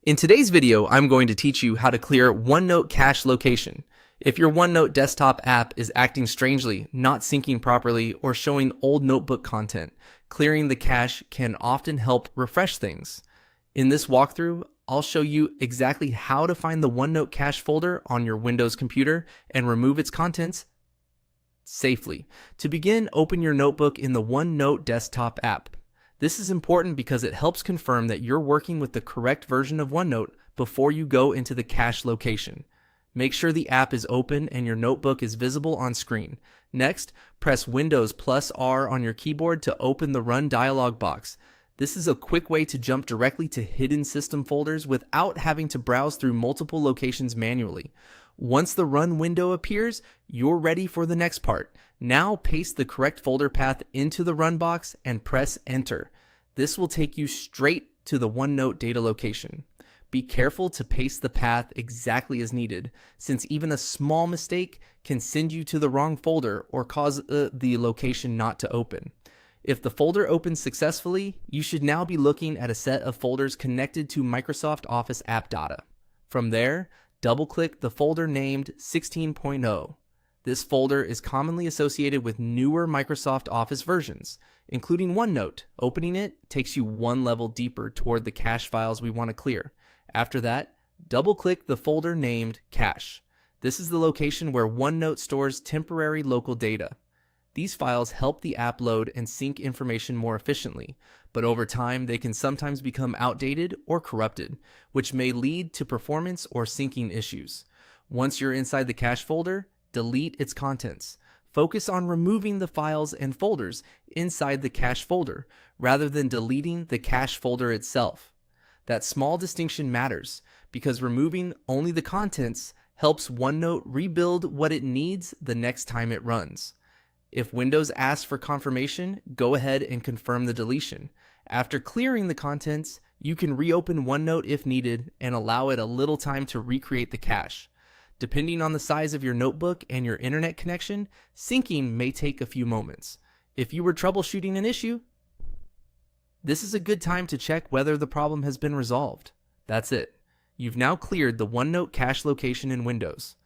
In today's video, I'm going to teach you how to clear OneNote cache location. If your OneNote desktop app is acting strangely, not syncing properly, or showing old notebook content, clearing the cache can often help refresh things. In this walkthrough, I'll show you exactly how to find the OneNote cache folder on your Windows computer and remove its contents safely. To begin, open your notebook in the OneNote desktop app. This is important because it helps confirm that you're working with the correct version of OneNote before you go into the cache location. Make sure the app is open and your notebook is visible on screen. Next, press Windows +R on your keyboard to open the Run dialog box. This is a quick way to jump directly to hidden system folders without having to browse through multiple locations manually. Once the Run window appears, you're ready for the next part. Now paste the correct folder path into the Run box and press Enter. This will take you straight to the OneNote data location. Be careful to paste the path exactly as needed, since even a small mistake can send you to the wrong folder or cause the location not to open. If the folder opens successfully, you should now be looking at a set of folders connected to Microsoft Office app data. From there, double-click the folder named 16.0. This folder is commonly associated with newer Microsoft Office versions, including OneNote. Opening it takes you one level deeper toward the cache files we want to clear. After that, double-click the folder named Cache. This is the location where OneNote stores temporary local data. These files help the app load and sync information more efficiently, but over time they can sometimes become outdated or corrupted, which may lead to performance or syncing issues. Once you're inside the cache folder, delete its contents. Focus on removing the files and folders inside the cache folder rather than deleting the cache folder itself. That small distinction matters because removing only the contents helps OneNote rebuild what it needs the next time it runs. If Windows asks for confirmation, go ahead and confirm the deletion. After clearing the contents, you can reopen OneNote if needed and allow it a little time to recreate the cache. Depending on the size of your notebook and your internet connection, syncing may take a few moments. If you were troubleshooting an issue, this is a good time to check whether the problem has been resolved. That's it. You've now cleared the OneNote cache location in Windows.